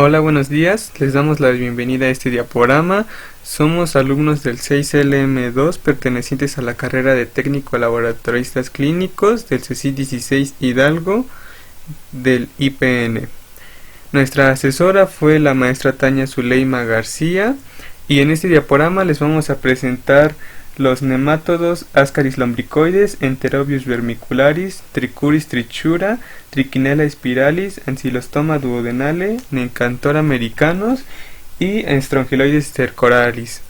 Hola, buenos días. Les damos la bienvenida a este diaporama. Somos alumnos del 6LM2 pertenecientes a la carrera de técnico laboratoristas clínicos del CECI 16 Hidalgo del IPN. Nuestra asesora fue la maestra Tania Zuleima García y en este diaporama les vamos a presentar los nemátodos Ascaris lombricoides, Enterobius vermicularis, Trichuris trichura, Trichinella spiralis, Ancylostoma duodenale, Nencantor americanos y Strongyloides stercoralis.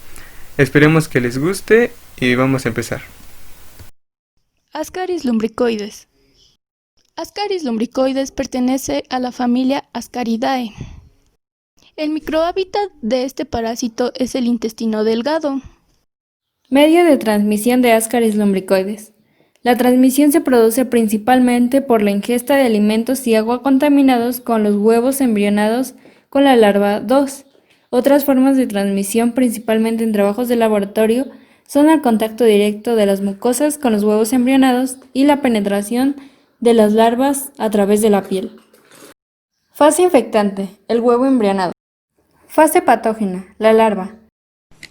Esperemos que les guste y vamos a empezar. Ascaris lumbricoides. Ascaris lumbricoides pertenece a la familia Ascaridae. El microhábitat de este parásito es el intestino delgado. Medio de transmisión de Ascaris lumbricoides. La transmisión se produce principalmente por la ingesta de alimentos y agua contaminados con los huevos embrionados con la larva 2. Otras formas de transmisión, principalmente en trabajos de laboratorio, son el contacto directo de las mucosas con los huevos embrionados y la penetración de las larvas a través de la piel. Fase infectante, el huevo embrionado. Fase patógena, la larva.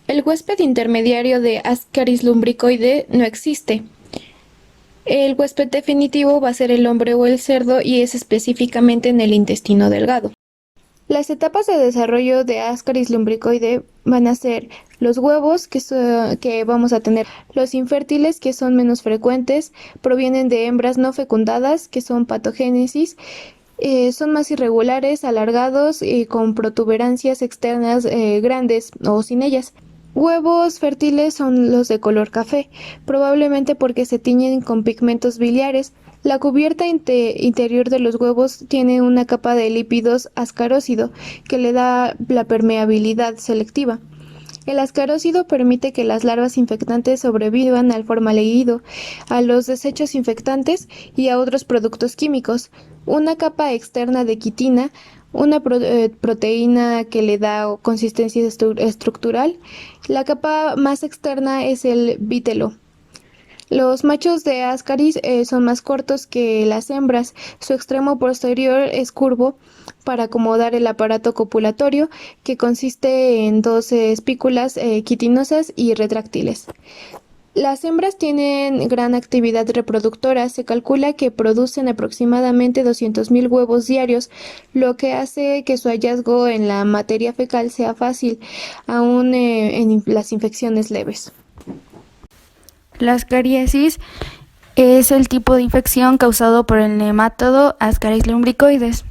El huésped intermediario de Ascaris lumbricoide no existe. El huésped definitivo va a ser el hombre o el cerdo y es específicamente en el intestino delgado. Las etapas de desarrollo de Ascaris lumbricoide van a ser los huevos que vamos a tener. Los infértiles, que son menos frecuentes, provienen de hembras no fecundadas, que son patogénesis. Son más irregulares, alargados y con protuberancias externas grandes o sin ellas. Huevos fértiles son los de color café, probablemente porque se tiñen con pigmentos biliares. La cubierta interior de los huevos tiene una capa de lípidos ascarócido que le da la permeabilidad selectiva. El ascarócido permite que las larvas infectantes sobrevivan al formaldehído, a los desechos infectantes y a otros productos químicos. Una capa externa de quitina, una proteína que le da consistencia estructural. La capa más externa es el vitelo. Los machos de Ascaris son más cortos que las hembras. Su extremo posterior es curvo para acomodar el aparato copulatorio, que consiste en dos espículas quitinosas y retráctiles. Las hembras tienen gran actividad reproductora. Se calcula que producen aproximadamente 200.000 huevos diarios, lo que hace que su hallazgo en la materia fecal sea fácil, aún en las infecciones leves. La ascariasis es el tipo de infección causado por el nemátodo Ascaris lumbricoides.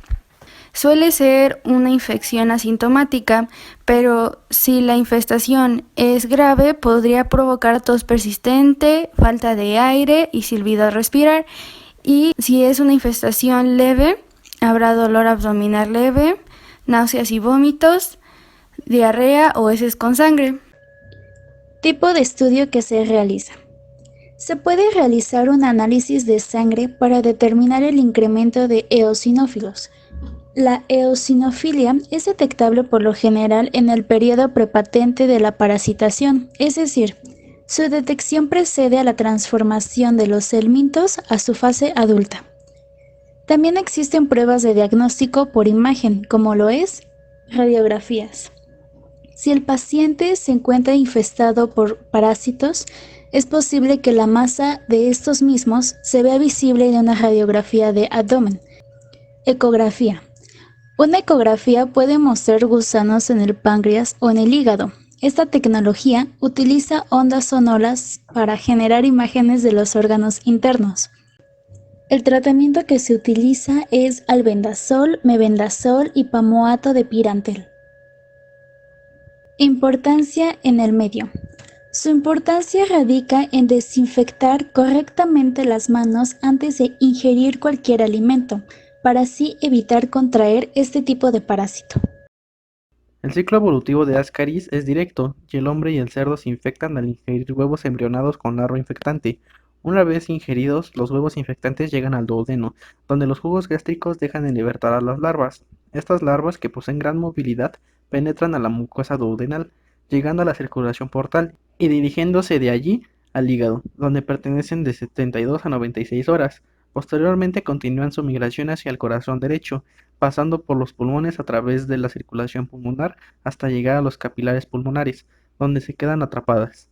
Suele ser una infección asintomática, pero si la infestación es grave podría provocar tos persistente, falta de aire y silbido al respirar. Y si es una infestación leve, habrá dolor abdominal leve, náuseas y vómitos, diarrea o heces con sangre. Tipo de estudio que se realiza. Se puede realizar un análisis de sangre para determinar el incremento de eosinófilos. La eosinofilia es detectable por lo general en el periodo prepatente de la parasitación, es decir, su detección precede a la transformación de los helmintos a su fase adulta. También existen pruebas de diagnóstico por imagen, como lo es radiografías. Si el paciente se encuentra infestado por parásitos, es posible que la masa de estos mismos se vea visible en una radiografía de abdomen. Ecografía. Una ecografía puede mostrar gusanos en el páncreas o en el hígado. Esta tecnología utiliza ondas sonoras para generar imágenes de los órganos internos. El tratamiento que se utiliza es albendazol, mebendazol y pamoato de pirantel. Importancia en el medio. Su importancia radica en desinfectar correctamente las manos antes de ingerir cualquier alimento, para así evitar contraer este tipo de parásito. El ciclo evolutivo de Ascaris es directo, y el hombre y el cerdo se infectan al ingerir huevos embrionados con larva infectante. Una vez ingeridos, los huevos infectantes llegan al duodeno, donde los jugos gástricos dejan en libertad a las larvas. Estas larvas, que poseen gran movilidad, penetran a la mucosa duodenal, llegando a la circulación portal y dirigiéndose de allí al hígado, donde permanecen de 72 a 96 horas. Posteriormente continúan su migración hacia el corazón derecho, pasando por los pulmones a través de la circulación pulmonar hasta llegar a los capilares pulmonares, donde se quedan atrapadas.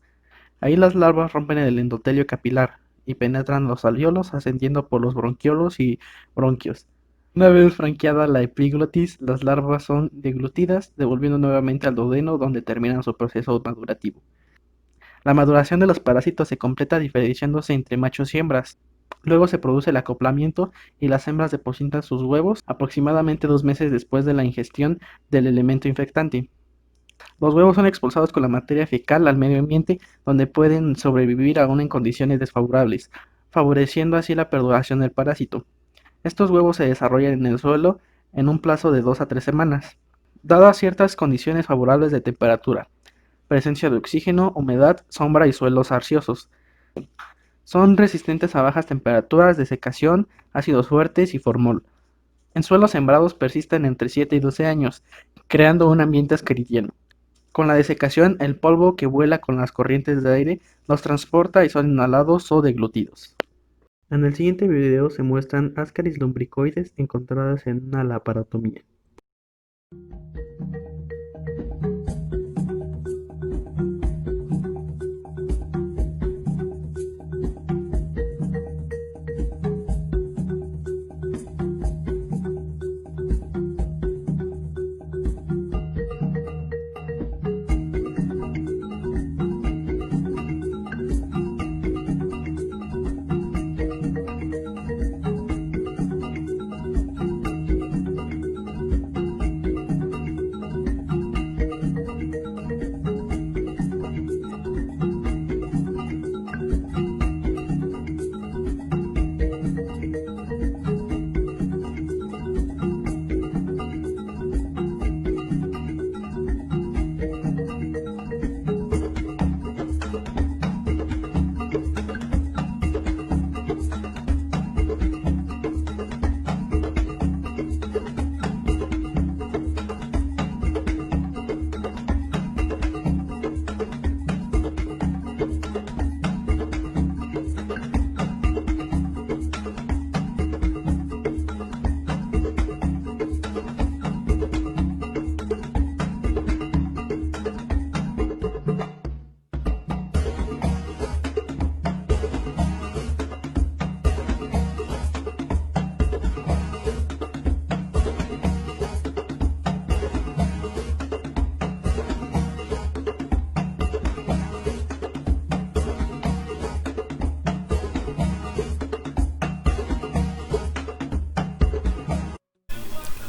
Ahí las larvas rompen el endotelio capilar y penetran los alveolos ascendiendo por los bronquiolos y bronquios. Una vez franqueada la epiglotis, las larvas son deglutidas, devolviendo nuevamente al duodeno donde terminan su proceso madurativo. La maduración de los parásitos se completa diferenciándose entre machos y hembras. Luego se produce el acoplamiento y las hembras depositan sus huevos aproximadamente 2 meses después de la ingestión del elemento infectante. Los huevos son expulsados con la materia fecal al medio ambiente, donde pueden sobrevivir aún en condiciones desfavorables, favoreciendo así la perduración del parásito. Estos huevos se desarrollan en el suelo en un plazo de 2 a 3 semanas, dadas ciertas condiciones favorables de temperatura, presencia de oxígeno, humedad, sombra y suelos arciosos. Son resistentes a bajas temperaturas, desecación, ácidos fuertes y formol. En suelos sembrados persisten entre 7 y 12 años, creando un ambiente ascarilleno. Con la desecación, el polvo que vuela con las corrientes de aire los transporta y son inhalados o deglutidos. En el siguiente video se muestran Ascaris lumbricoides encontradas en una laparotomía.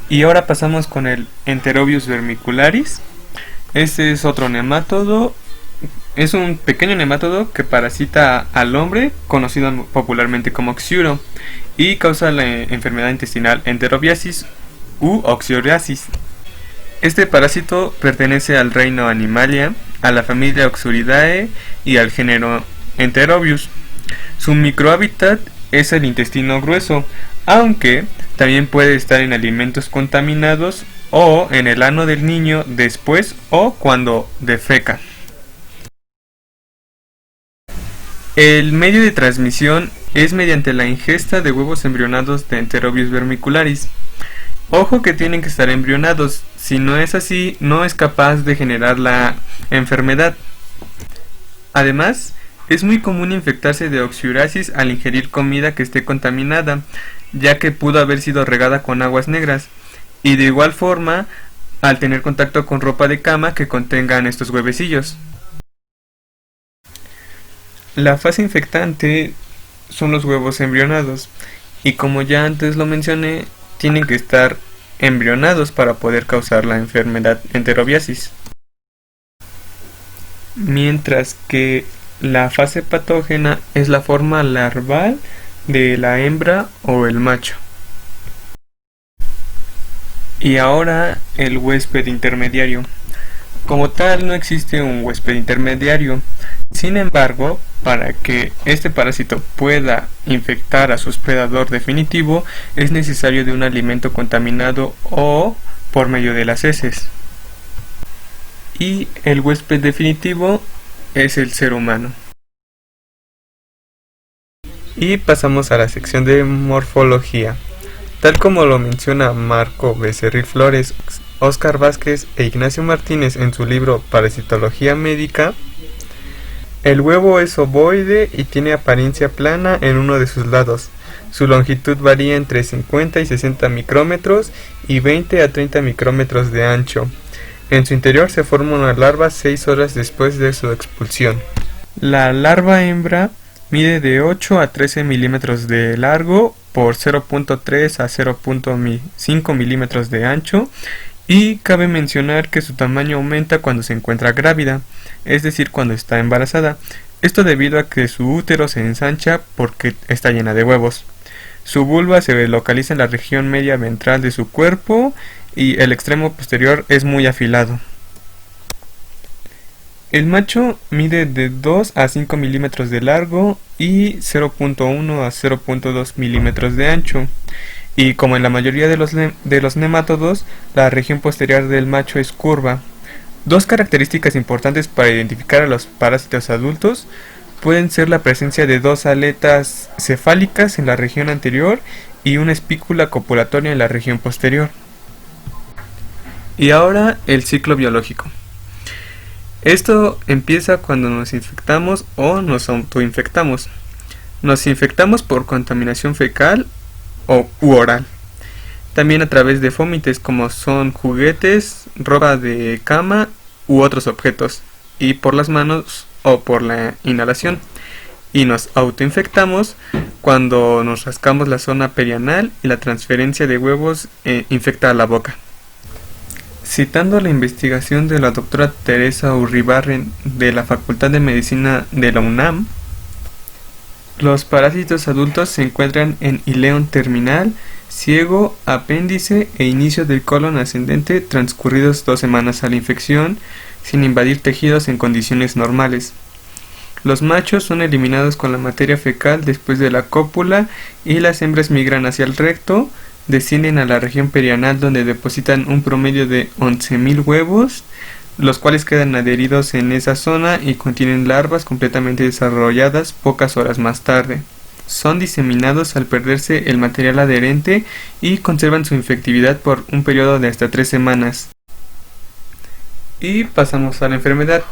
Y ahora pasamos con el Enterobius vermicularis. Este es otro nemátodo. Es un pequeño nemátodo que parasita al hombre, conocido popularmente como oxiuro, y causa la enfermedad intestinal enterobiasis u oxyoriasis. Este parásito pertenece al reino Animalia, a la familia Oxuridae y al género Enterobius. Su microhábitat es el intestino grueso, aunque también puede estar en alimentos contaminados o en el ano del niño después o cuando defeca. El medio de transmisión es mediante la ingesta de huevos embrionados de Enterobius vermicularis. Ojo que tienen que estar embrionados, si no es así, no es capaz de generar la enfermedad. Además, es muy común infectarse de oxyuriasis al ingerir comida que esté contaminada, ya que pudo haber sido regada con aguas negras, y de igual forma al tener contacto con ropa de cama que contengan estos huevecillos. La fase infectante son los huevos embrionados, y como ya antes lo mencioné, tienen que estar embrionados para poder causar la enfermedad enterobiasis. Mientras que la fase patógena es la forma larval de la hembra o el macho. Y ahora el huésped intermediario. Como tal, no existe un huésped intermediario. Sin embargo, para que este parásito pueda infectar a su hospedador definitivo, es necesario de un alimento contaminado o por medio de las heces. Y el huésped definitivo es el ser humano. Y pasamos a la sección de morfología. Tal como lo menciona Marco Becerril Flores, Óscar Vázquez e Ignacio Martínez en su libro Parasitología médica, el huevo es ovoide y tiene apariencia plana en uno de sus lados. Su longitud varía entre 50 y 60 micrómetros y 20 a 30 micrómetros de ancho. En su interior se forma una larva 6 horas después de su expulsión. La larva hembra mide de 8 a 13 milímetros de largo por 0.3 a 0.5 milímetros de ancho, y cabe mencionar que su tamaño aumenta cuando se encuentra grávida, es decir, cuando está embarazada. Esto debido a que su útero se ensancha porque está llena de huevos. Su vulva se localiza en la región media ventral de su cuerpo y el extremo posterior es muy afilado. El macho mide de 2 a 5 milímetros de largo y 0.1 a 0.2 milímetros de ancho. Y como en la mayoría de los nemátodos, la región posterior del macho es curva. Dos características importantes para identificar a los parásitos adultos pueden ser la presencia de dos aletas cefálicas en la región anterior y una espícula copulatoria en la región posterior. Y ahora el ciclo biológico. Esto empieza cuando nos infectamos o nos autoinfectamos. Nos infectamos por contaminación fecal u oral. También a través de fómites como son juguetes, ropa de cama u otros objetos. Y por las manos o por la inhalación. Y nos autoinfectamos cuando nos rascamos la zona perianal y la transferencia de huevos infecta a la boca. Citando la investigación de la doctora Teresa Urribarren de la Facultad de Medicina de la UNAM, los parásitos adultos se encuentran en ileón terminal, ciego, apéndice e inicio del colon ascendente transcurridos 2 semanas a la infección, sin invadir tejidos en condiciones normales. Los machos son eliminados con la materia fecal después de la cópula y las hembras migran hacia el recto, descienden a la región perianal donde depositan un promedio de 11.000 huevos, los cuales quedan adheridos en esa zona y contienen larvas completamente desarrolladas pocas horas más tarde. Son diseminados al perderse el material adherente y conservan su infectividad por un periodo de hasta 3 semanas. Y pasamos a la enfermedad.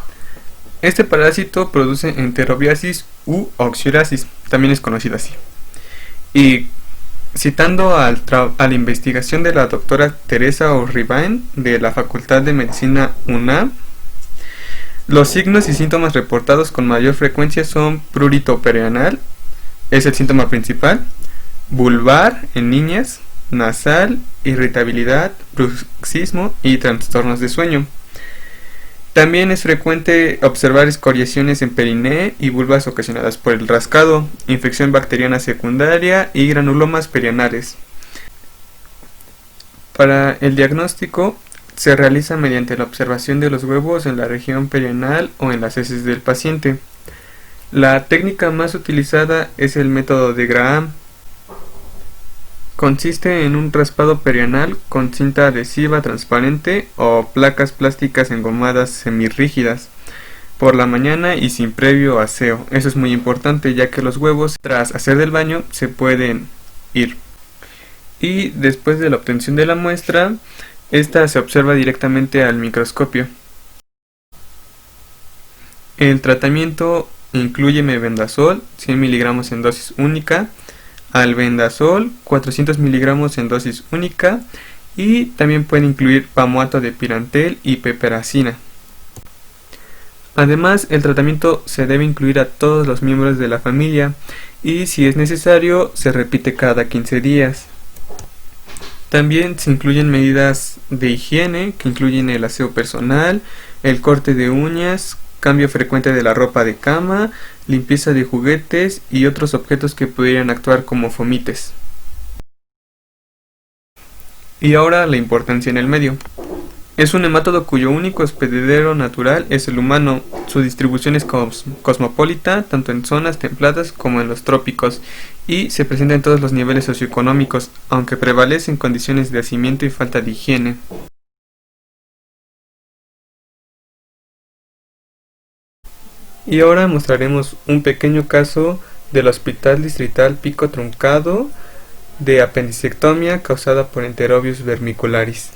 Este parásito produce enterobiasis u oxirasis, también es conocido así. Y citando a la investigación de la doctora Teresa Urribarren de la Facultad de Medicina UNAM, los signos y síntomas reportados con mayor frecuencia son prurito perianal, es el síntoma principal, vulvar en niñas, nasal, irritabilidad, bruxismo y trastornos de sueño. También es frecuente observar escoriaciones en periné y vulvas ocasionadas por el rascado, infección bacteriana secundaria y granulomas perianales. Para el diagnóstico se realiza mediante la observación de los huevos en la región perianal o en las heces del paciente. La técnica más utilizada es el método de Graham. Consiste en un raspado perianal con cinta adhesiva transparente o placas plásticas engomadas semirrígidas por la mañana y sin previo aseo. Eso es muy importante, ya que los huevos, tras hacer del baño, se pueden ir. Y después de la obtención de la muestra, esta se observa directamente al microscopio. El tratamiento incluye mebendazol 100 miligramos en dosis única, albendazol 400 miligramos en dosis única, y también puede incluir pamuato de pirantel y peperacina. Además, el tratamiento se debe incluir a todos los miembros de la familia y, si es necesario, se repite cada 15 días. También se incluyen medidas de higiene que incluyen el aseo personal, el corte de uñas, cambio frecuente de la ropa de cama, limpieza de juguetes y otros objetos que pudieran actuar como fomites. Y ahora la importancia en el medio. Es un nemátodo cuyo único hospedero natural es el humano. Su distribución es cosmopolita, tanto en zonas templadas como en los trópicos, y se presenta en todos los niveles socioeconómicos, aunque prevalecen condiciones de hacinamiento y falta de higiene. Y ahora mostraremos un pequeño caso del Hospital Distrital Pico Truncado de apendicectomía causada por Enterobius vermicularis.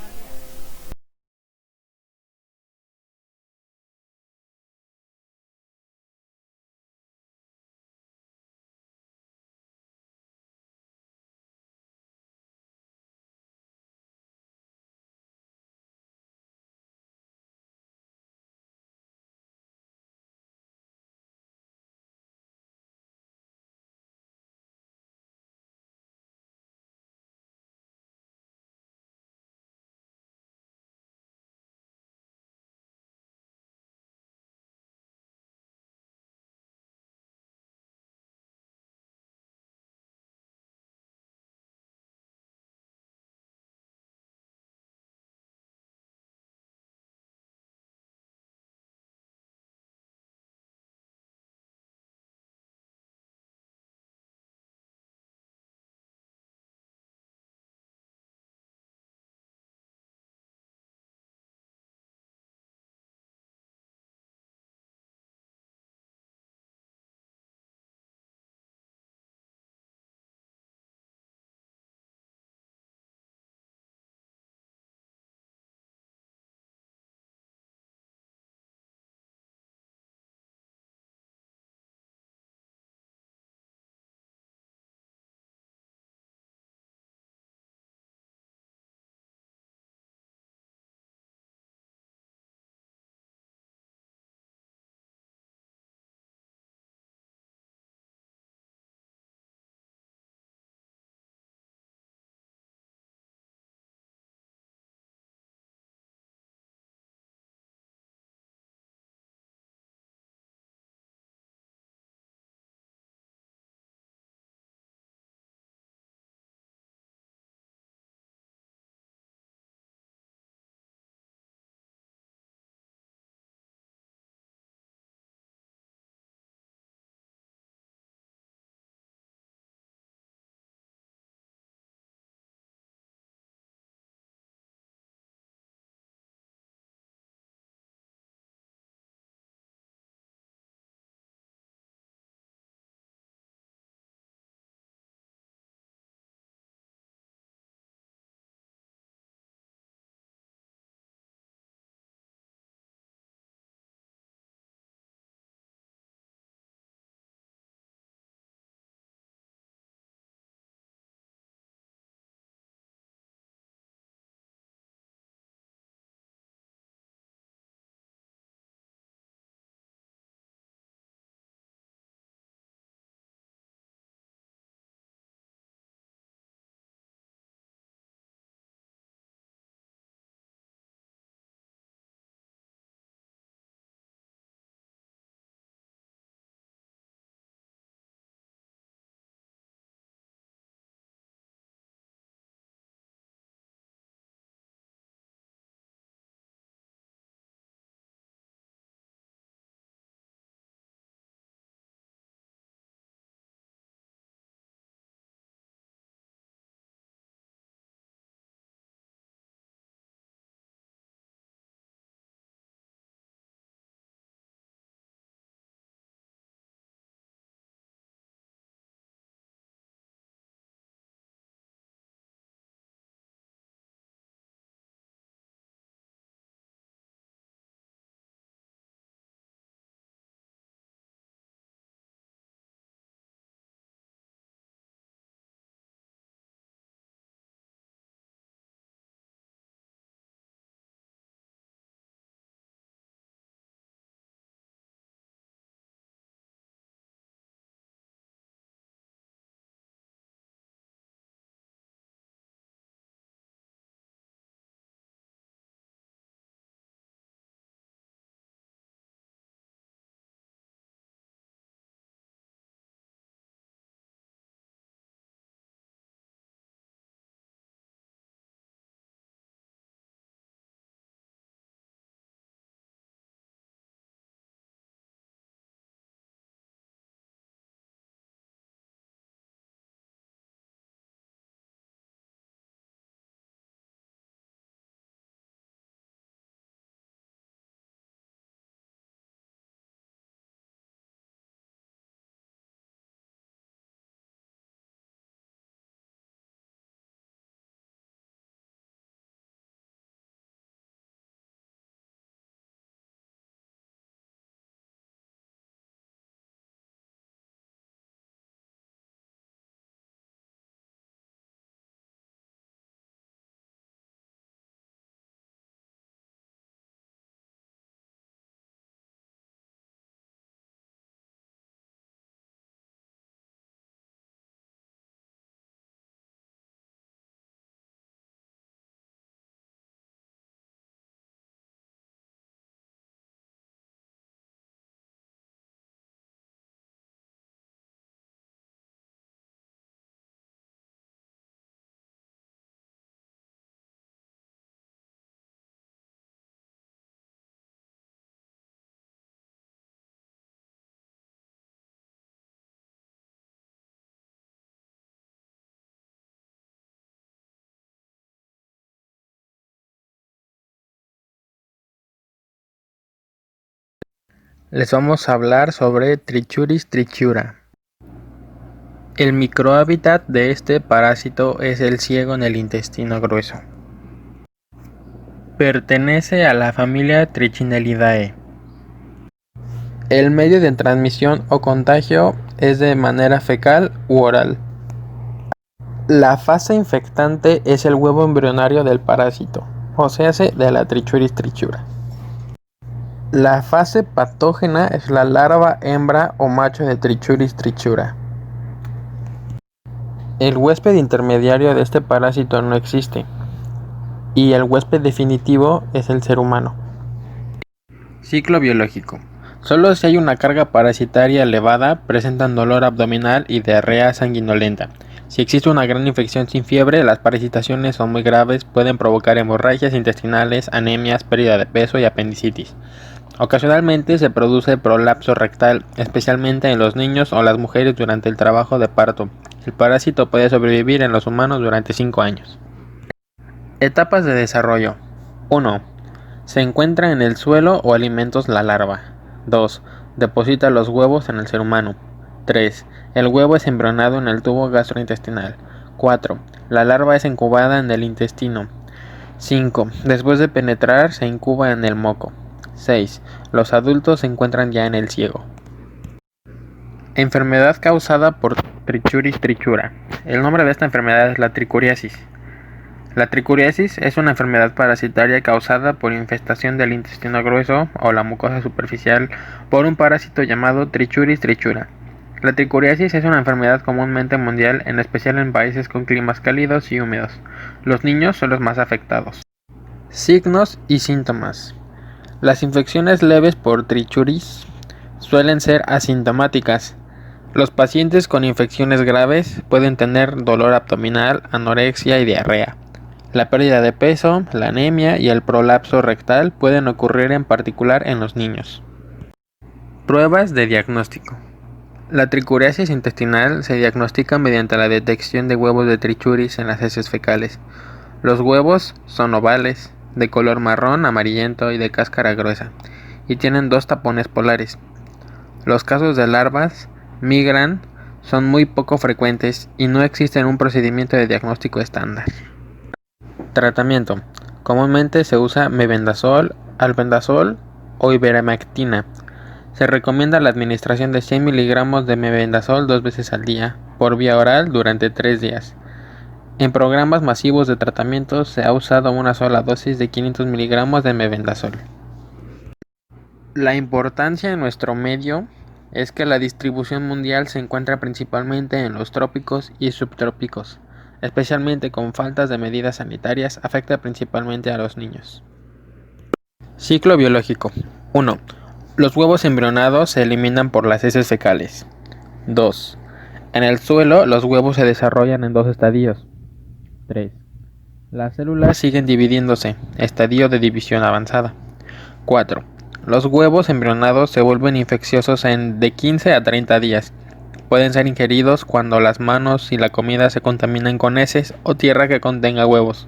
Les vamos a hablar sobre Trichuris trichura. El microhábitat de este parásito es el ciego en el intestino grueso. Pertenece a la familia Trichinellidae. El medio de transmisión o contagio es de manera fecal u oral. La fase infectante es el huevo embrionario del parásito, o sea, de la Trichuris trichura. La fase patógena es la larva, hembra o macho de Trichuris trichura. El huésped intermediario de este parásito no existe, y el huésped definitivo es el ser humano. Ciclo biológico. Solo si hay una carga parasitaria elevada, presentan dolor abdominal y diarrea sanguinolenta. Si existe una gran infección sin fiebre, las parasitaciones son muy graves, pueden provocar hemorragias intestinales, anemias, pérdida de peso y apendicitis. Ocasionalmente se produce prolapso rectal, especialmente en los niños o las mujeres durante el trabajo de parto. El parásito puede sobrevivir en los humanos durante 5 años. Etapas de desarrollo. 1. Se encuentra en el suelo o alimentos la larva. 2. Deposita los huevos en el ser humano. 3. El huevo es embrionado en el tubo gastrointestinal. 4. La larva es incubada en el intestino. 5. Después de penetrar se incuba en el moco. 6. Los adultos se encuentran ya en el ciego. Enfermedad causada por Trichuris trichura. El nombre de esta enfermedad es la tricuriasis. La tricuriasis es una enfermedad parasitaria causada por infestación del intestino grueso o la mucosa superficial por un parásito llamado Trichuris trichura. La tricuriasis es una enfermedad comúnmente mundial, en especial en países con climas cálidos y húmedos. Los niños son los más afectados. Signos y síntomas. Las infecciones leves por Trichuris suelen ser asintomáticas. Los pacientes con infecciones graves pueden tener dolor abdominal, anorexia y diarrea. La pérdida de peso, la anemia y el prolapso rectal pueden ocurrir en particular en los niños. Pruebas de diagnóstico. La tricuriasis intestinal se diagnostica mediante la detección de huevos de Trichuris en las heces fecales. Los huevos son ovales, de color marrón amarillento y de cáscara gruesa, y tienen 2 tapones polares. Los casos de larvas migran son muy poco frecuentes y no existe un procedimiento de diagnóstico estándar. Tratamiento. Comúnmente se usa mebendazol, albendazol o ivermectina. Se recomienda la administración de 100 miligramos de mebendazol 2 veces al día, por vía oral durante 3 días. En programas masivos de tratamiento se ha usado una sola dosis de 500 miligramos de mebendazol. La importancia en nuestro medio es que la distribución mundial se encuentra principalmente en los trópicos y subtrópicos, especialmente con faltas de medidas sanitarias, afecta principalmente a los niños. Ciclo biológico. 1. Los huevos embrionados se eliminan por las heces fecales. 2. En el suelo, los huevos se desarrollan en 2 estadios. 3. Las células siguen dividiéndose, estadio de división avanzada. 4. Los huevos embrionados se vuelven infecciosos en de 15 a 30 días. Pueden ser ingeridos cuando las manos y la comida se contaminan con heces o tierra que contenga huevos.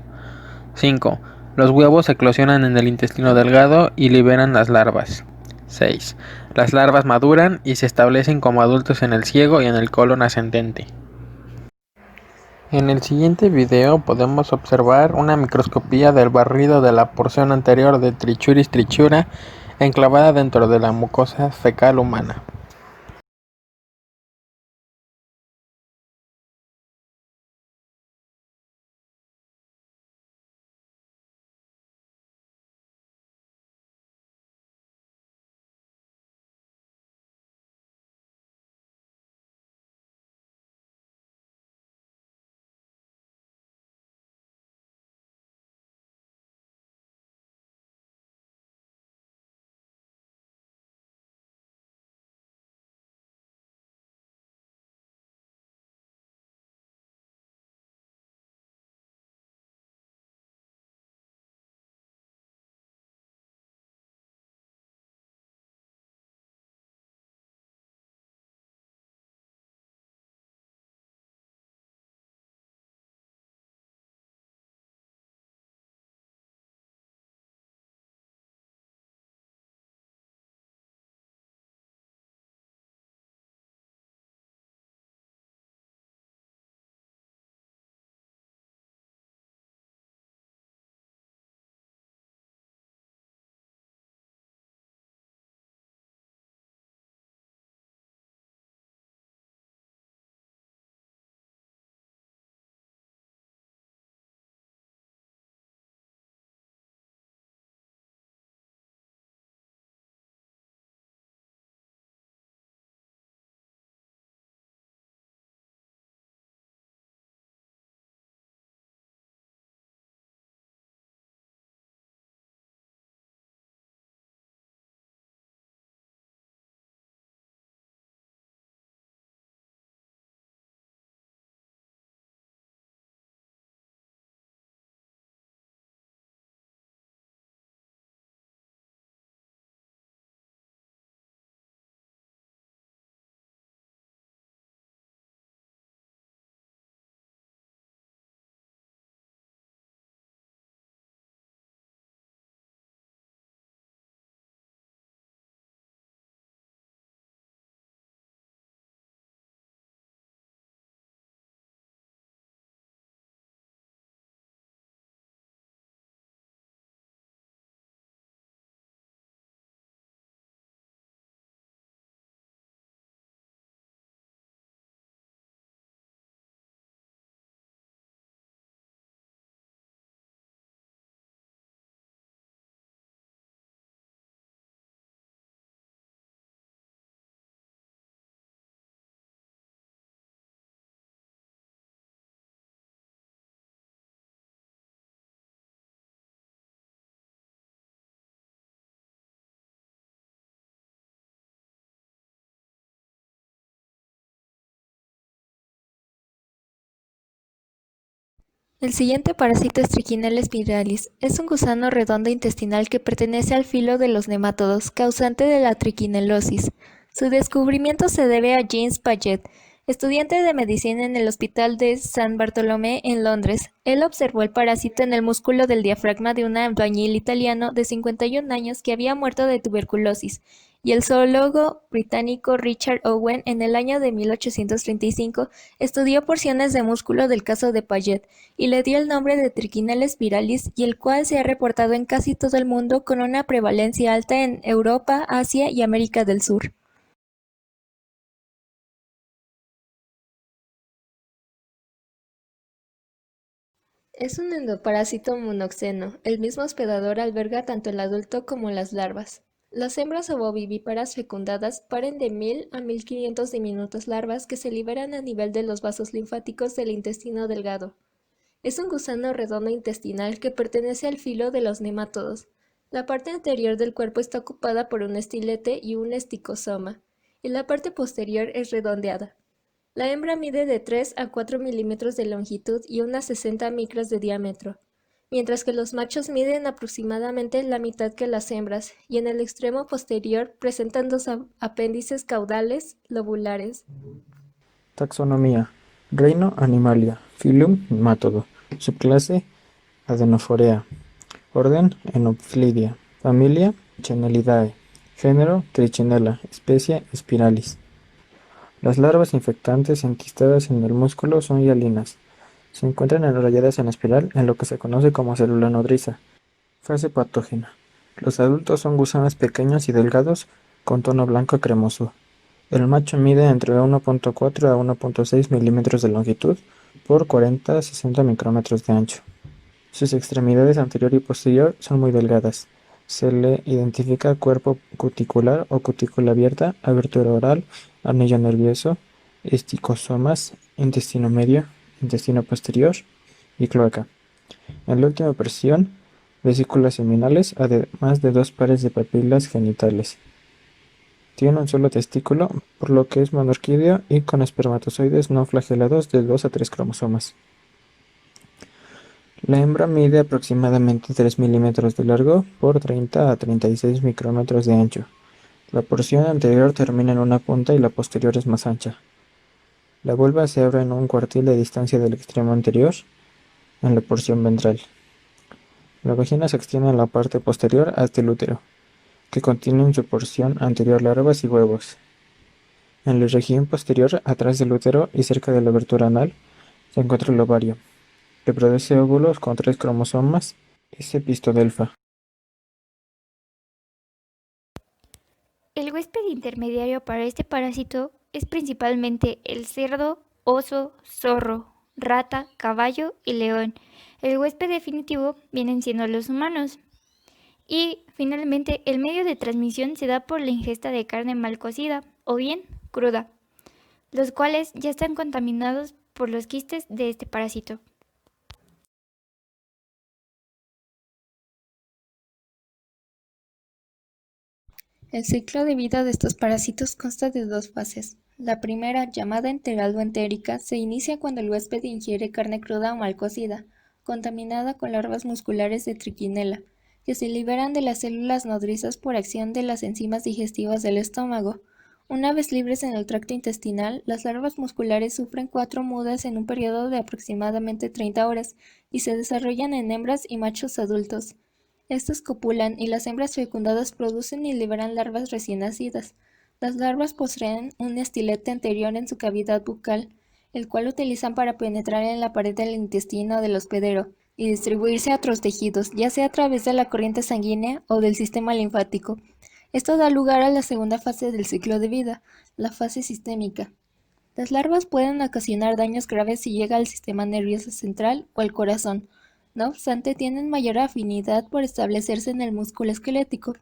5. Los huevos eclosionan en el intestino delgado y liberan las larvas. 6. Las larvas maduran y se establecen como adultos en el ciego y en el colon ascendente. En el siguiente video podemos observar una microscopía del barrido de la porción anterior de Trichuris trichura enclavada dentro de la mucosa fecal humana. El siguiente parásito es Trichinella spiralis. Es un gusano redondo intestinal que pertenece al filo de los nemátodos, causante de la triquinelosis. Su descubrimiento se debe a James Paget, estudiante de medicina en el Hospital de San Bartolomé en Londres. Él observó el parásito en el músculo del diafragma de un albañil italiano de 51 años que había muerto de tuberculosis, y el zoólogo británico Richard Owen en el año de 1835 estudió porciones de músculo del caso de Paget y le dio el nombre de Trichinella spiralis, y el cual se ha reportado en casi todo el mundo con una prevalencia alta en Europa, Asia y América del Sur. Es un endoparásito monoxeno. El mismo hospedador alberga tanto el adulto como las larvas. Las hembras ovovivíparas fecundadas paren de 1000 a 1500 diminutas larvas que se liberan a nivel de los vasos linfáticos del intestino delgado. Es un gusano redondo intestinal que pertenece al filo de los nemátodos. La parte anterior del cuerpo está ocupada por un estilete y un esticosoma, y la parte posterior es redondeada. La hembra mide de 3 a 4 milímetros de longitud y unas 60 micras de diámetro, mientras que los machos miden aproximadamente la mitad que las hembras, y en el extremo posterior presentan dos apéndices caudales lobulares. Taxonomía: Reino Animalia. Phylum Nematodo. Subclase Adenophorea. Orden Enophylidae. Familia Chenelidae. Género Trichinella. Especie Spiralis. Las larvas infectantes enquistadas en el músculo son hialinas. Se encuentran enrolladas en espiral en lo que se conoce como célula nodriza. Fase patógena. Los adultos son gusanos pequeños y delgados con tono blanco cremoso. El macho mide entre 1.4 a 1.6 milímetros de longitud por 40 a 60 micrómetros de ancho. Sus extremidades anterior y posterior son muy delgadas. Se le identifica cuerpo cuticular o cutícula abierta, abertura oral, anillo nervioso, esticosomas, intestino medio, intestino posterior y cloaca. En la última presión, vesículas seminales, además de 2 pares de papilas genitales. Tiene un solo testículo, por lo que es monorquídeo y con espermatozoides no flagelados de 2 a 3 cromosomas. La hembra mide aproximadamente 3 milímetros de largo por 30 a 36 micrómetros de ancho. La porción anterior termina en una punta y la posterior es más ancha. La vulva se abre en un cuartil de distancia del extremo anterior, en la porción ventral. La vagina se extiende en la parte posterior hasta el útero, que contiene en su porción anterior larvas y huevos. En la región posterior, atrás del útero y cerca de la abertura anal, se encuentra el ovario, que produce óvulos con 3 cromosomas S-pistodelfa. El huésped intermediario para este parásito es principalmente el cerdo, oso, zorro, rata, caballo y león. El huésped definitivo vienen siendo los humanos. Y finalmente el medio de transmisión se da por la ingesta de carne mal cocida o bien cruda, los cuales ya están contaminados por los quistes de este parásito. El ciclo de vida de estos parásitos consta de 2 fases. La primera, llamada enteral o entérica, se inicia cuando el huésped ingiere carne cruda o mal cocida, contaminada con larvas musculares de trichinela, que se liberan de las células nodrizas por acción de las enzimas digestivas del estómago. Una vez libres en el tracto intestinal, las larvas musculares sufren 4 mudas en un periodo de aproximadamente 30 horas y se desarrollan en hembras y machos adultos. Estos copulan y las hembras fecundadas producen y liberan larvas recién nacidas. Las larvas poseen un estilete anterior en su cavidad bucal, el cual utilizan para penetrar en la pared del intestino del hospedero y distribuirse a otros tejidos, ya sea a través de la corriente sanguínea o del sistema linfático. Esto da lugar a la segunda fase del ciclo de vida, la fase sistémica. Las larvas pueden ocasionar daños graves si llega al sistema nervioso central o al corazón. No obstante, tienen mayor afinidad por establecerse en el músculo esquelético.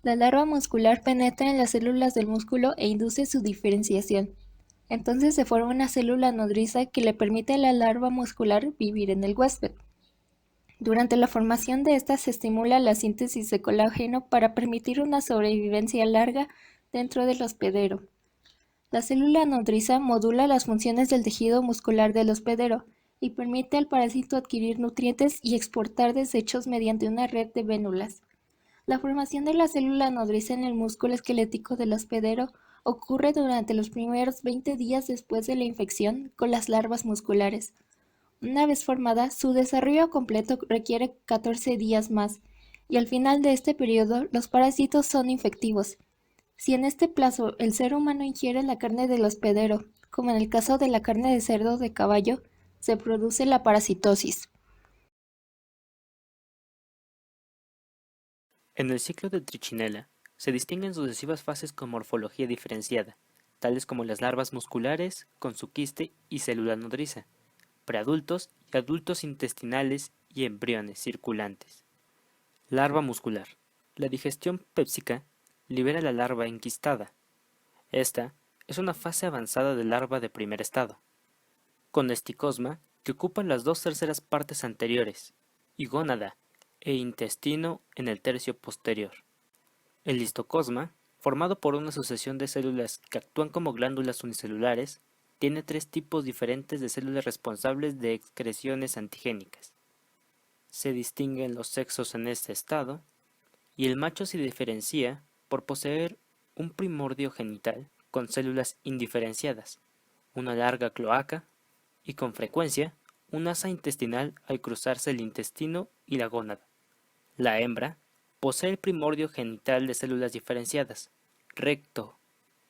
La larva muscular penetra en las células del músculo e induce su diferenciación. Entonces se forma una célula nodriza que le permite a la larva muscular vivir en el huésped. Durante la formación de esta se estimula la síntesis de colágeno para permitir una sobrevivencia larga dentro del hospedero. La célula nodriza modula las funciones del tejido muscular del hospedero, y permite al parásito adquirir nutrientes y exportar desechos mediante una red de vénulas. La formación de la célula nodriza en el músculo esquelético del hospedero ocurre durante los primeros 20 días después de la infección con las larvas musculares. Una vez formada, su desarrollo completo requiere 14 días más, y al final de este periodo los parásitos son infectivos. Si en este plazo el ser humano ingiere la carne del hospedero, como en el caso de la carne de cerdo o de caballo, se produce la parasitosis. En el ciclo de Trichinella se distinguen sucesivas fases con morfología diferenciada, tales como las larvas musculares con su quiste y célula nodriza, preadultos y adultos intestinales y embriones circulantes. Larva muscular. La digestión pépsica libera la larva enquistada. Esta es una fase avanzada de larva de primer estado, con esticosma que ocupa las 2/3 partes anteriores, y gónada e intestino en el tercio posterior. El histocosma, formado por una sucesión de células que actúan como glándulas unicelulares, tiene 3 tipos diferentes de células responsables de excreciones antigénicas. Se distinguen los sexos en este estado, y el macho se diferencia por poseer un primordio genital con células indiferenciadas, una larga cloaca y con frecuencia un asa intestinal al cruzarse el intestino y la gónada. La hembra posee el primordio genital de células diferenciadas, recto,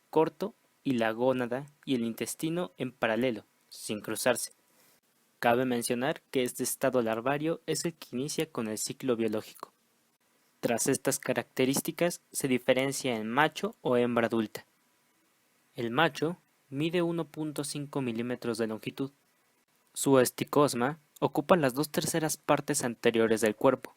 corto y la gónada y el intestino en paralelo, sin cruzarse. Cabe mencionar que este estado larvario es el que inicia con el ciclo biológico. Tras estas características se diferencia en macho o hembra adulta. El macho mide 1.5 milímetros de longitud. Su esticosma ocupa las 2/3 partes anteriores del cuerpo.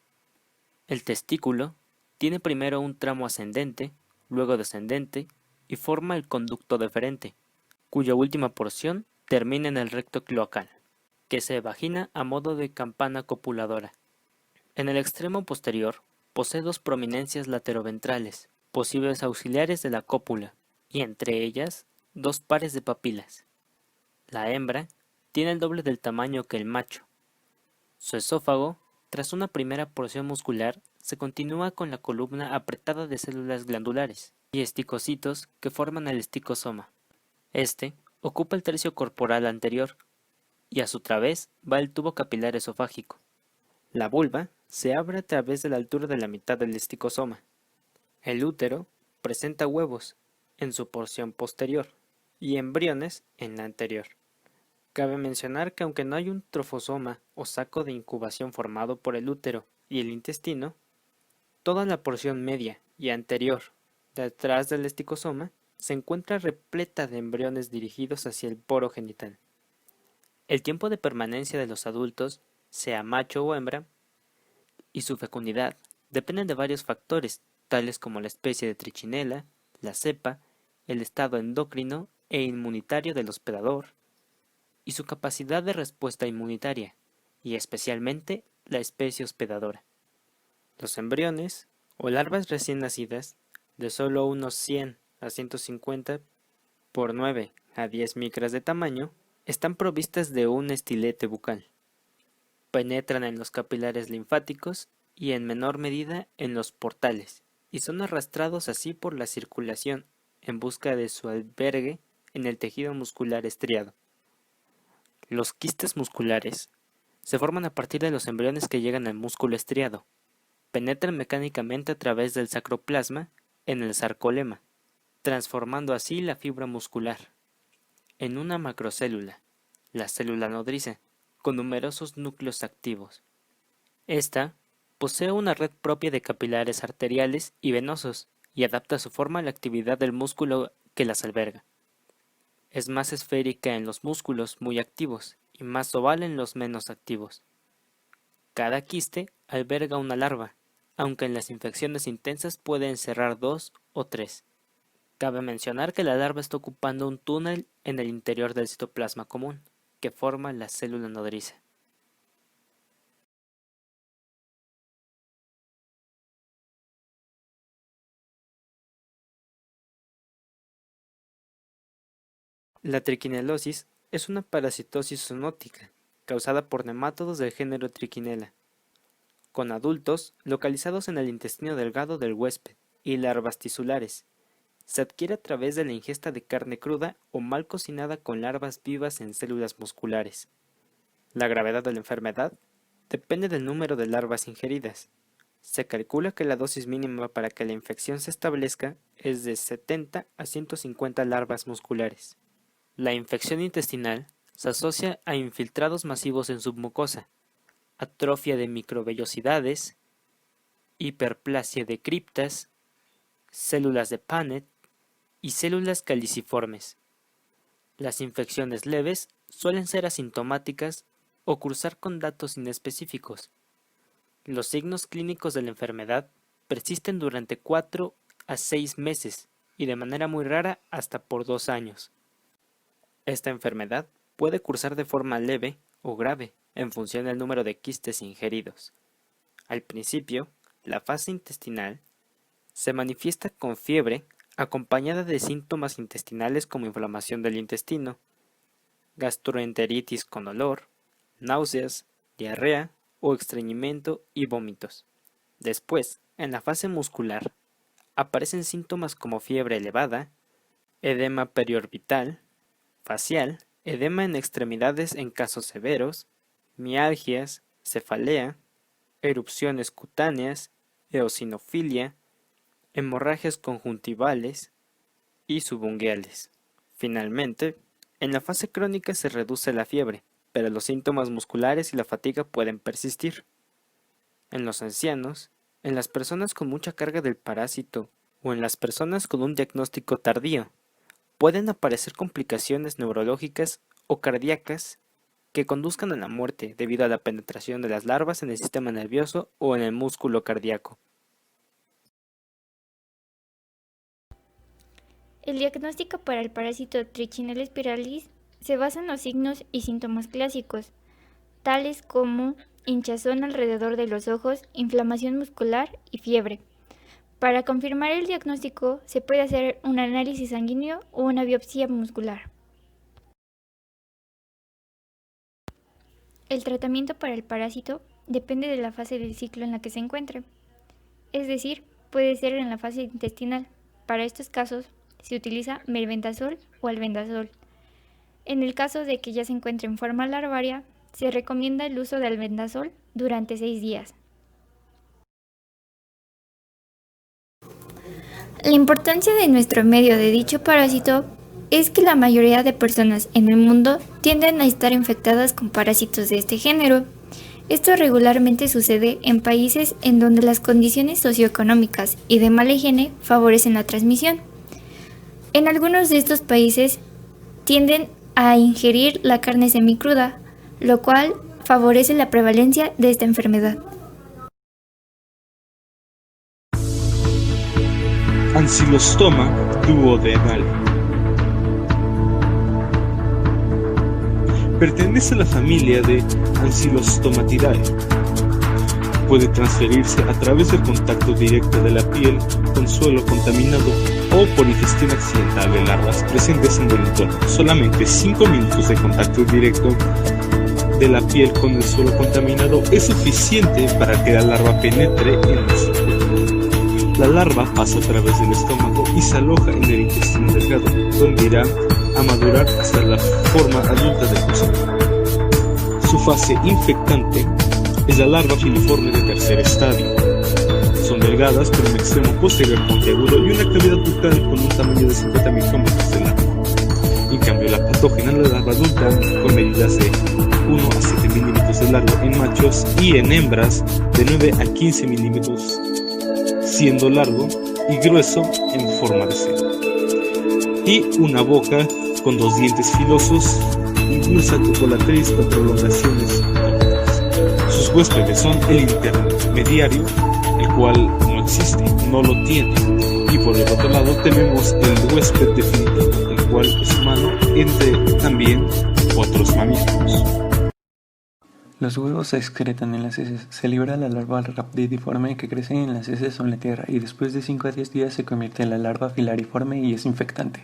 El testículo tiene primero un tramo ascendente, luego descendente y forma el conducto deferente, cuya última porción termina en el recto cloacal, que se vagina a modo de campana copuladora. En el extremo posterior posee 2 prominencias lateroventrales, posibles auxiliares de la cópula, y entre ellas 2 pares de papilas. La hembra tiene el doble del tamaño que el macho. Su esófago, tras una primera porción muscular, se continúa con la columna apretada de células glandulares y esticocitos que forman el esticosoma. Este ocupa el tercio corporal anterior, y a su través va el tubo capilar esofágico. La vulva se abre a través de la altura de la mitad del esticosoma. El útero presenta huevos en su porción posterior y embriones en la anterior. Cabe mencionar que aunque no hay un trofosoma o saco de incubación formado por el útero y el intestino, toda la porción media y anterior detrás del esticosoma se encuentra repleta de embriones dirigidos hacia el poro genital. El tiempo de permanencia de los adultos, sea macho o hembra, y su fecundidad dependen de varios factores, tales como la especie de Trichinella, la cepa, el estado endocrino e inmunitario del hospedador, y su capacidad de respuesta inmunitaria, y especialmente la especie hospedadora. Los embriones, o larvas recién nacidas, de solo unos 100 a 150 por 9 a 10 micras de tamaño, están provistas de un estilete bucal. Penetran en los capilares linfáticos y en menor medida en los portales, y son arrastrados así por la circulación en busca de su albergue en el tejido muscular estriado. Los quistes musculares se forman a partir de los embriones que llegan al músculo estriado. Penetran mecánicamente a través del sacroplasma en el sarcolema, transformando así la fibra muscular en una macrocélula, la célula nodriza, con numerosos núcleos activos. Esta posee una red propia de capilares arteriales y venosos y adapta su forma a la actividad del músculo que las alberga. Es más esférica en los músculos muy activos y más oval en los menos activos. Cada quiste alberga una larva, aunque en las infecciones intensas puede encerrar 2 o 3. Cabe mencionar que la larva está ocupando un túnel en el interior del citoplasma común, que forma la célula nodriza. La triquinelosis es una parasitosis zoonótica, causada por nemátodos del género Trichinella, con adultos localizados en el intestino delgado del huésped y larvas tisulares. Se adquiere a través de la ingesta de carne cruda o mal cocinada con larvas vivas en células musculares. La gravedad de la enfermedad depende del número de larvas ingeridas. Se calcula que la dosis mínima para que la infección se establezca es de 70 a 150 larvas musculares. La infección intestinal se asocia a infiltrados masivos en submucosa, atrofia de microvellosidades, hiperplasia de criptas, células de Paneth y células caliciformes. Las infecciones leves suelen ser asintomáticas o cursar con datos inespecíficos. Los signos clínicos de la enfermedad persisten durante 4 a 6 meses y de manera muy rara hasta por 2 años. Esta enfermedad puede cursar de forma leve o grave en función del número de quistes ingeridos. Al principio, la fase intestinal se manifiesta con fiebre acompañada de síntomas intestinales como inflamación del intestino, gastroenteritis con dolor, náuseas, diarrea o estreñimiento y vómitos. Después, en la fase muscular, aparecen síntomas como fiebre elevada, edema periorbital, facial, edema en extremidades en casos severos, mialgias, cefalea, erupciones cutáneas, eosinofilia, hemorragias conjuntivales y subunguales. Finalmente, en la fase crónica se reduce la fiebre, pero los síntomas musculares y la fatiga pueden persistir. En los ancianos, en las personas con mucha carga del parásito o en las personas con un diagnóstico tardío, pueden aparecer complicaciones neurológicas o cardíacas que conduzcan a la muerte debido a la penetración de las larvas en el sistema nervioso o en el músculo cardíaco. El diagnóstico para el parásito Trichinella spiralis se basa en los signos y síntomas clásicos, tales como hinchazón alrededor de los ojos, inflamación muscular y fiebre. Para confirmar el diagnóstico se puede hacer un análisis sanguíneo o una biopsia muscular. El tratamiento para el parásito depende de la fase del ciclo en la que se encuentre, es decir, puede ser en la fase intestinal. Para estos casos se utiliza mebendazol o albendazol. En el caso de que ya se encuentre en forma larvaria, se recomienda el uso de albendazol durante 6 días. La importancia de nuestro medio de dicho parásito es que la mayoría de personas en el mundo tienden a estar infectadas con parásitos de este género. Esto regularmente sucede en países en donde las condiciones socioeconómicas y de mala higiene favorecen la transmisión. En algunos de estos países tienden a ingerir la carne semicruda, lo cual favorece la prevalencia de esta enfermedad. Ancylostoma duodenale. Pertenece a la familia de Ancylostomatidae. Puede transferirse a través del contacto directo de la piel con suelo contaminado o por ingestión accidental de larvas presentes en el entorno. Solamente 5 minutos de contacto directo de la piel con el suelo contaminado es suficiente para que la larva penetre en el suelo. La larva pasa a través del estómago y se aloja en el intestino delgado, donde irá a madurar hasta la forma adulta del gusano. Su fase infectante es la larva filiforme de tercer estadio. Son delgadas con un extremo posterior puntiagudo y una cavidad bucal con un tamaño de 50 micrómetros de largo. En cambio, la patógena, la larva adulta, con medidas de 1 a 7 milímetros de largo en machos y en hembras de 9 a 15 milímetros, siendo largo y grueso en forma de C. Y una boca con 2 dientes filosos, incluso cocolatriz con prolongaciones. Sus huéspedes son el intermediario, el cual no existe, no lo tiene. Y por el otro lado tenemos el huésped definitivo, el cual es humano, entre también otros mamíferos. Los huevos se excretan en las heces. Se libera la larva rhabdiforme que crece en las heces o en la tierra y después de 5 a 10 días se convierte en la larva filariforme y es infectante.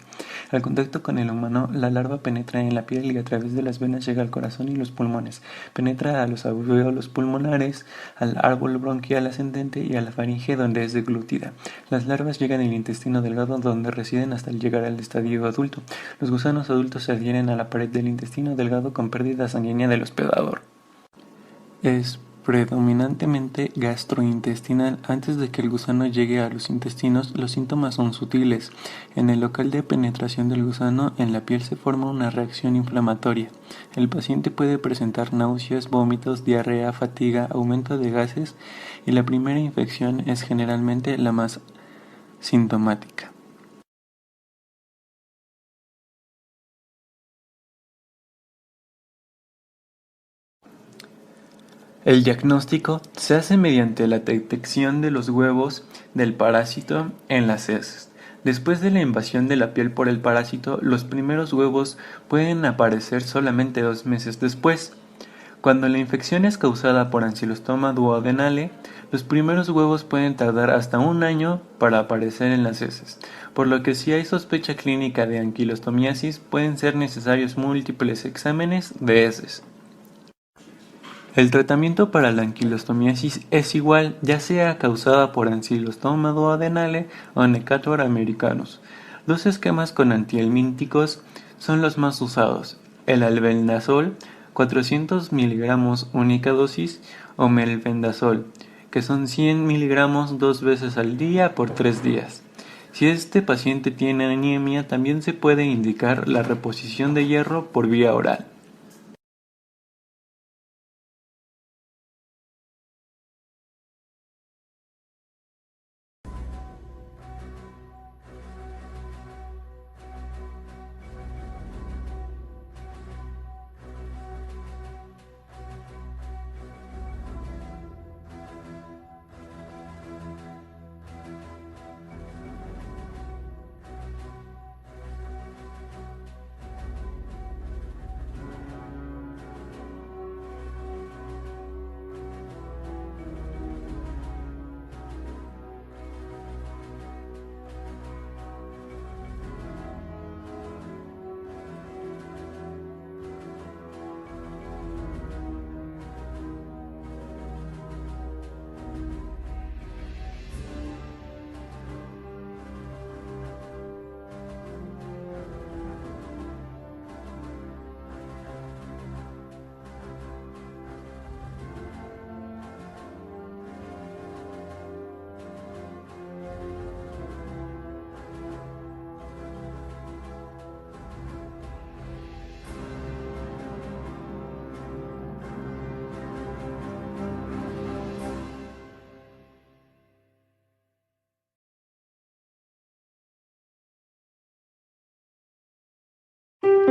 Al contacto con el humano, la larva penetra en la piel y a través de las venas llega al corazón y los pulmones. Penetra a los alvéolos pulmonares, al árbol bronquial ascendente y a la faringe donde es deglutida. Las larvas llegan al intestino delgado donde residen hasta llegar al estadio adulto. Los gusanos adultos se adhieren a la pared del intestino delgado con pérdida sanguínea del hospedador. Es predominantemente gastrointestinal. Antes de que el gusano llegue a los intestinos, los síntomas son sutiles. En el local de penetración del gusano, en la piel se forma una reacción inflamatoria. El paciente puede presentar náuseas, vómitos, diarrea, fatiga, aumento de gases y la primera infección es generalmente la más sintomática. El diagnóstico se hace mediante la detección de los huevos del parásito en las heces. Después de la invasión de la piel por el parásito, los primeros huevos pueden aparecer solamente 2 meses después. Cuando la infección es causada por Ancylostoma duodenale, los primeros huevos pueden tardar hasta 1 año para aparecer en las heces, por lo que si hay sospecha clínica de anquilostomiasis pueden ser necesarios múltiples exámenes de heces. El tratamiento para la anquilostomiasis es igual, ya sea causada por Ancylostoma duodenale o Necator americanus. 2 esquemas con antihelmínticos son los más usados: el albendazol, 400 mg única dosis, o melbendazol, que son 100 mg 2 veces al día por 3 días. Si este paciente tiene anemia, también se puede indicar la reposición de hierro por vía oral.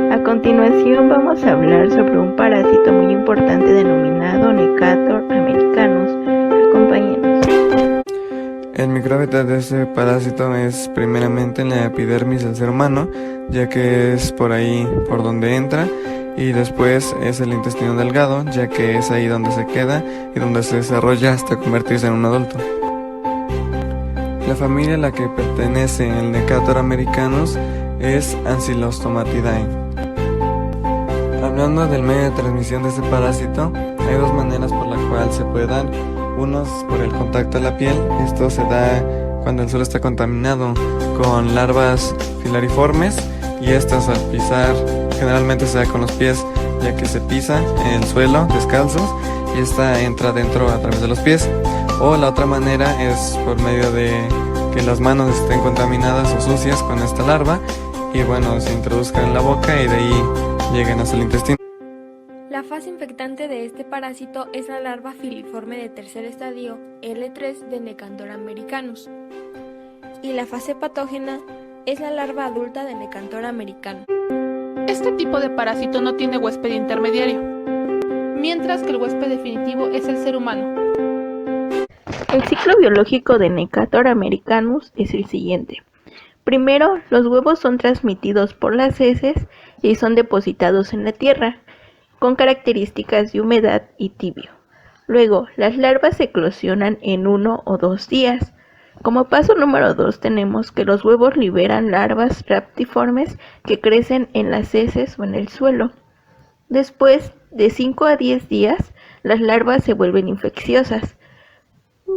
A continuación vamos a hablar sobre un parásito muy importante denominado Necator americanus. Acompáñenos. El microhábitat de este parásito es primeramente en la epidermis del ser humano, ya que es por ahí por donde entra, y después es el intestino delgado, ya que es ahí donde se queda y donde se desarrolla hasta convertirse en un adulto. La familia a la que pertenece el Necator americanus es Ancylostomatidae. Hablando del medio de transmisión de este parásito, hay 2 maneras por la cual se puede dar. Uno es por el contacto a la piel. Esto se da cuando el suelo está contaminado con larvas filariformes, y estas al pisar generalmente se da con los pies, ya que se pisa en el suelo descalzos y esta entra dentro a través de los pies. O la otra manera es por medio de que las manos estén contaminadas o sucias con esta larva y bueno, se introduzcan en la boca y de ahí lleguen hasta el intestino. La fase infectante de este parásito es la larva filiforme de tercer estadio L3 de Necator americanus, y la fase patógena es la larva adulta de Necator americanus. Este tipo de parásito no tiene huésped intermediario, mientras que el huésped definitivo es el ser humano. El ciclo biológico de Necator americanus es el siguiente. Primero, los huevos son transmitidos por las heces y son depositados en la tierra. con características de humedad y tibio. Luego, las larvas eclosionan en 1 o 2 días. Como paso número 2 tenemos que los huevos liberan larvas raptiformes que crecen en las heces o en el suelo. Después de 5 a 10 días, las larvas se vuelven infecciosas.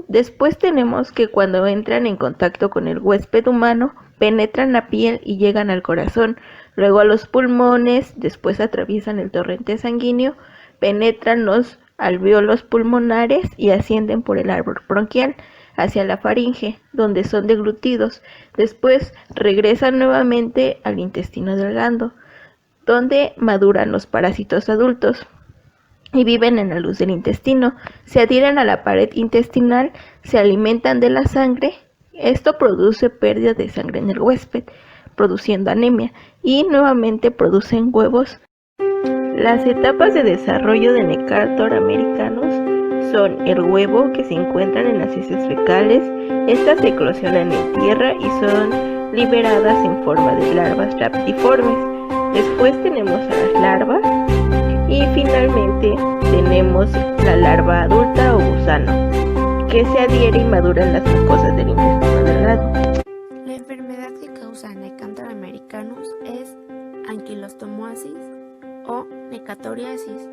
Después tenemos que cuando entran en contacto con el huésped humano, penetran la piel y llegan al corazón, luego a los pulmones, después atraviesan el torrente sanguíneo, penetran los alvéolos pulmonares y ascienden por el árbol bronquial hacia la faringe, donde son deglutidos. Después regresan nuevamente al intestino delgado, donde maduran los parásitos adultos y viven en la luz del intestino. Se adhieren a la pared intestinal, se alimentan de la sangre. Esto produce pérdida de sangre en el huésped, produciendo anemia, y nuevamente producen huevos. Las etapas de desarrollo de Necator americanus son el huevo, que se encuentran en las heces fecales. Estas eclosionan en tierra y son liberadas en forma de larvas raptiformes. Después tenemos a las larvas y finalmente tenemos la larva adulta o gusano, que se adhiere y madura en las mucosas del intestino delgado. La enfermedad que causa Necantor americanus es anquilostomosis o necatoriasis,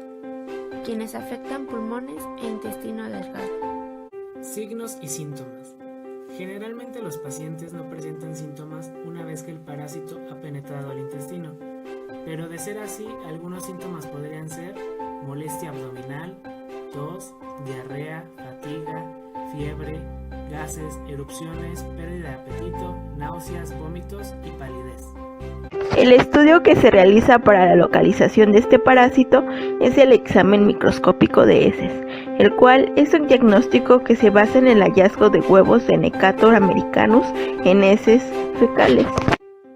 quienes afectan pulmones e intestino delgado. Signos y síntomas. Generalmente los pacientes no presentan síntomas una vez que el parásito ha penetrado al intestino, pero de ser así, algunos síntomas podrían ser molestia abdominal, tos, diarrea, fatiga, fiebre, gases, erupciones, pérdida de apetito, náuseas, vómitos y palidez. El estudio que se realiza para la localización de este parásito es el examen microscópico de heces, el cual es un diagnóstico que se basa en el hallazgo de huevos de Necator americanus en heces fecales.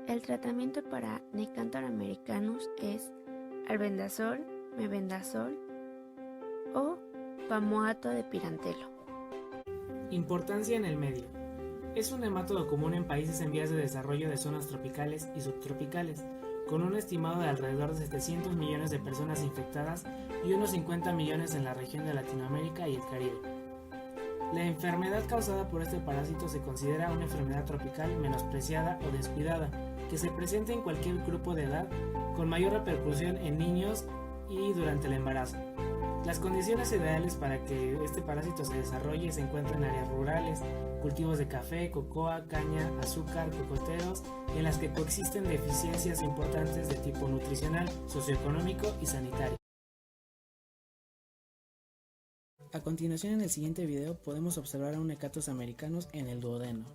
El tratamiento para Necantor americanus es albendazol, mebendazol o pamoato de pirantelo. Importancia en el medio. Es un nemátodo común en países en vías de desarrollo de zonas tropicales y subtropicales, con un estimado de alrededor de 700 millones de personas infectadas y unos 50 millones en la región de Latinoamérica y el Caribe. La enfermedad causada por este parásito se considera una enfermedad tropical menospreciada o descuidada, que se presenta en cualquier grupo de edad, con mayor repercusión en niños y durante el embarazo. Las condiciones ideales para que este parásito se desarrolle se encuentran en áreas rurales, cultivos de café, cocoa, caña, azúcar, cocoteros, en las que coexisten deficiencias importantes de tipo nutricional, socioeconómico y sanitario. A continuación, en el siguiente video podemos observar a un Necatus americanus en el duodeno.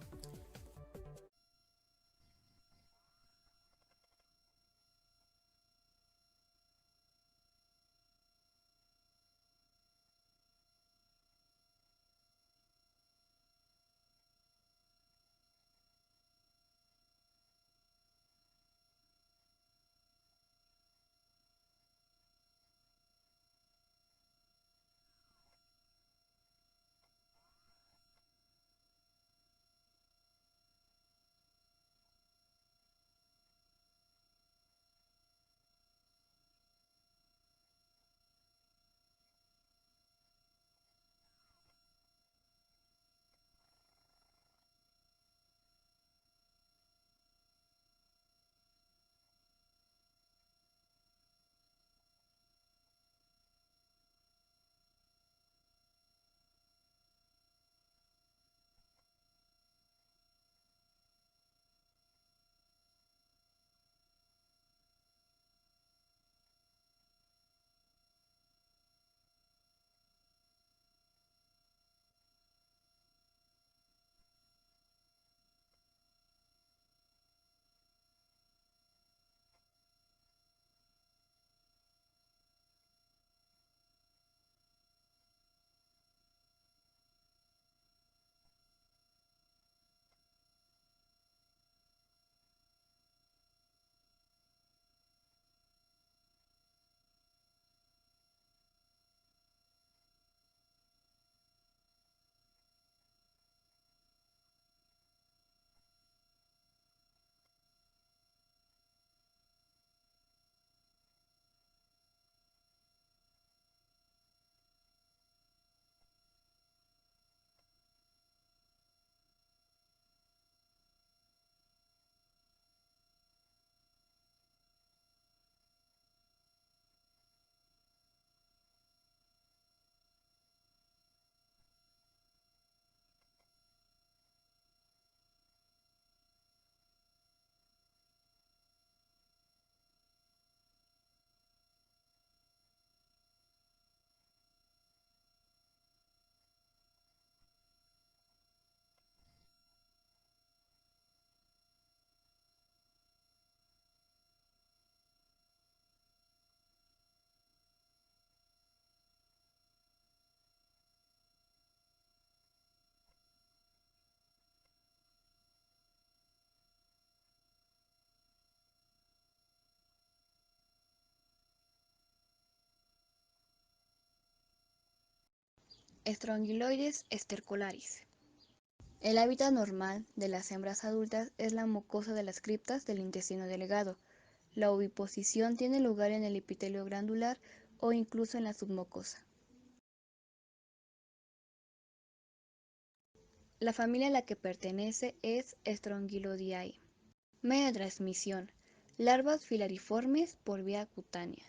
Strongyloides stercularis. El hábitat normal de las hembras adultas es la mucosa de las criptas del intestino delgado. La oviposición tiene lugar en el epitelio glandular o incluso en la submucosa. La familia a la que pertenece es Strongyloideae. Medio de transmisión: larvas filariformes por vía cutánea.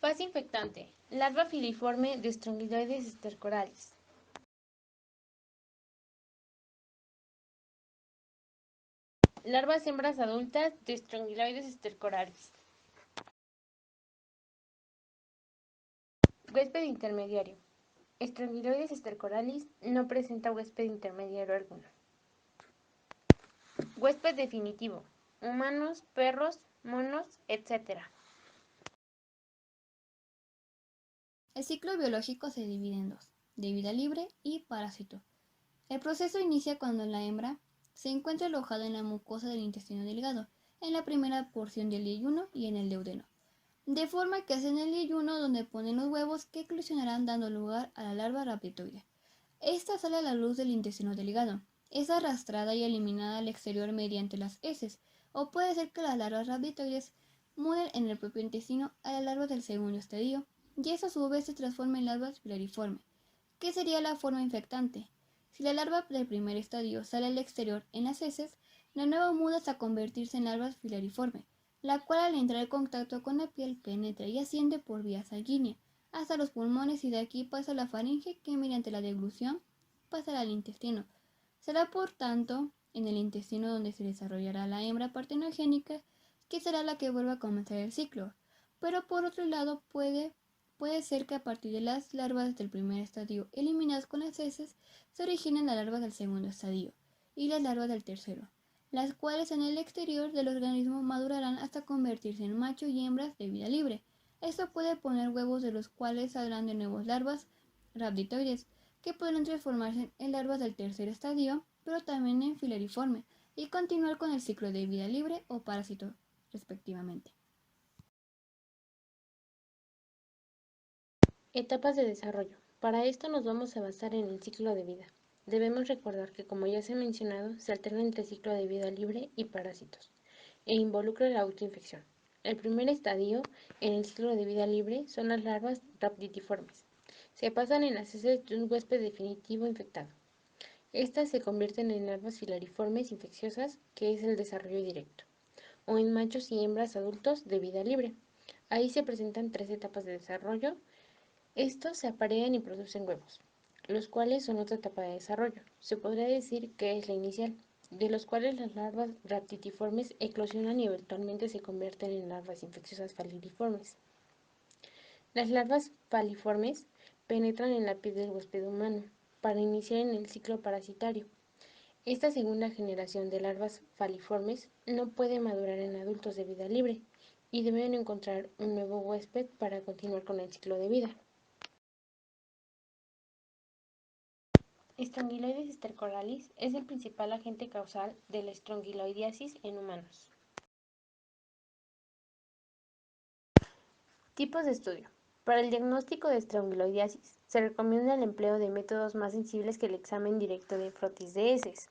Fase infectante: larva filiforme de Strongyloides stercoralis. Larvas hembras adultas de Strongyloides stercoralis. Huésped intermediario: Strongyloides stercoralis no presenta huésped intermediario alguno. Huésped definitivo: humanos, perros, monos, etc. El ciclo biológico se divide en dos: de vida libre y parásito. El proceso inicia cuando la hembra se encuentra alojada en la mucosa del intestino delgado, en la primera porción del yeyuno y en el duodeno, de forma que es en el yeyuno donde ponen los huevos que eclosionarán dando lugar a la larva rhabditoide. Esta sale a la luz del intestino delgado, es arrastrada y eliminada al exterior mediante las heces, o puede ser que las larvas rhabditoides muden en el propio intestino a las larvas del segundo estadio, y eso a su vez se transforma en larvas filariformes, que sería la forma infectante. Si la larva del primer estadio sale al exterior en las heces, la nueva muda hasta convertirse en larvas filariforme, la cual al entrar en contacto con la piel penetra y asciende por vía sanguínea hasta los pulmones y de aquí pasa a la faringe, que mediante la deglución pasará al intestino. Será por tanto en el intestino donde se desarrollará la hembra partenogénica, que será la que vuelva a comenzar el ciclo. Pero por otro lado puede ser que a partir de las larvas del primer estadio eliminadas con las heces se originen las larvas del segundo estadio y las larvas del tercero, las cuales en el exterior del organismo madurarán hasta convertirse en macho y hembras de vida libre. Esto puede poner huevos de los cuales saldrán de nuevos larvas rhabditoides, que podrán transformarse en larvas del tercer estadio, pero también en filariforme, y continuar con el ciclo de vida libre o parásito, respectivamente. Etapas de desarrollo. Para esto nos vamos a basar en el ciclo de vida. Debemos recordar que, como ya se ha mencionado, se alterna entre ciclo de vida libre y parásitos, e involucra la autoinfección. El primer estadio en el ciclo de vida libre son las larvas rhabditiformes. Se pasan en las heces de un huésped definitivo infectado. Estas se convierten en larvas filariformes infecciosas, que es el desarrollo directo, o en machos y hembras adultos de vida libre. Ahí se presentan tres etapas de desarrollo. Estos se aparean y producen huevos, los cuales son otra etapa de desarrollo. Se podría decir que es la inicial, de los cuales las larvas rhabditiformes eclosionan y eventualmente se convierten en larvas infecciosas falciformes. Las larvas faliformes penetran en la piel del huésped humano para iniciar en el ciclo parasitario. Esta segunda generación de larvas faliformes no puede madurar en adultos de vida libre y deben encontrar un nuevo huésped para continuar con el ciclo de vida. Strongyloides stercoralis es el principal agente causal de la estrongiloidiasis en humanos. Tipos de estudio. Para el diagnóstico de estrongiloidiasis, se recomienda el empleo de métodos más sensibles que el examen directo de frotis de heces.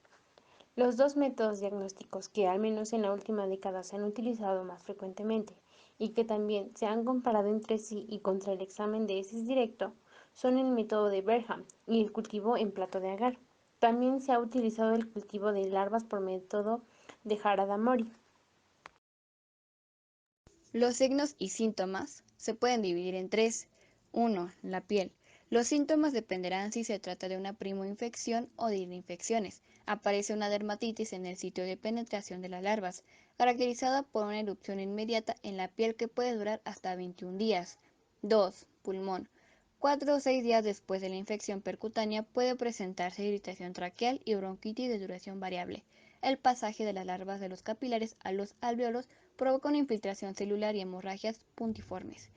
Los dos métodos diagnósticos que, al menos en la última década, se han utilizado más frecuentemente y que también se han comparado entre sí y contra el examen de heces directo son el método de Berham y el cultivo en plato de agar. También se ha utilizado el cultivo de larvas por método de Harada-Mori. Los signos y síntomas se pueden dividir en tres. 1. La piel. Los síntomas dependerán si se trata de una primoinfección o de infecciones. Aparece una dermatitis en el sitio de penetración de las larvas, caracterizada por una erupción inmediata en la piel que puede durar hasta 21 días. 2. Pulmón. 4 o 6 días después de la infección percutánea puede presentarse irritación traqueal y bronquitis de duración variable. El pasaje de las larvas de los capilares a los alvéolos provoca una infiltración celular y hemorragias puntiformes.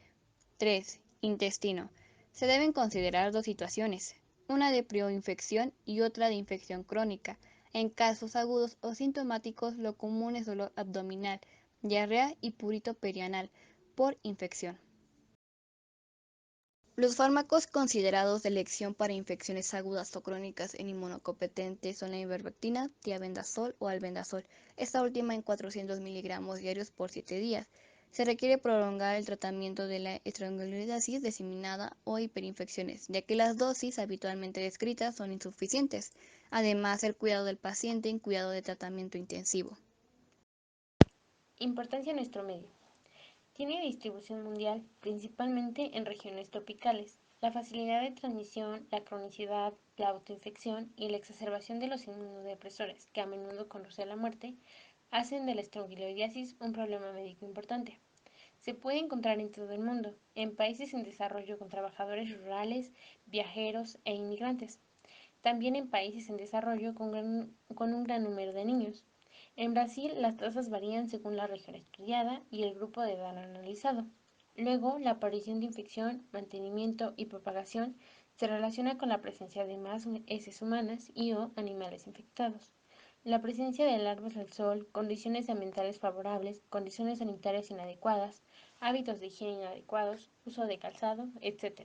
3. Intestino. Se deben considerar dos situaciones, una de prioinfección y otra de infección crónica. En casos agudos o sintomáticos, lo común es dolor abdominal, diarrea y prurito perianal por infección. Los fármacos considerados de elección para infecciones agudas o crónicas en inmunocompetentes son la ivermectina, tiabendazol o albendazol, esta última en 400 miligramos diarios por 7 días. Se requiere prolongar el tratamiento de la estrangulodisis diseminada o hiperinfecciones, ya que las dosis habitualmente descritas son insuficientes. Además, el cuidado del paciente en cuidado de tratamiento intensivo. Importancia en nuestro medio. Tiene distribución mundial, principalmente en regiones tropicales. La facilidad de transmisión, la cronicidad, la autoinfección y la exacerbación de los inmunodepresores, que a menudo conduce a la muerte, hacen de la estrongiloidiasis un problema médico importante. Se puede encontrar en todo el mundo, en países en desarrollo con trabajadores rurales, viajeros e inmigrantes. También en países en desarrollo con un gran número de niños. En Brasil, las tasas varían según la región estudiada y el grupo de edad analizado. Luego, la aparición de infección, mantenimiento y propagación se relaciona con la presencia de más heces humanas y o animales infectados. La presencia de larvas al sol, condiciones ambientales favorables, condiciones sanitarias inadecuadas, hábitos de higiene inadecuados, uso de calzado, etc.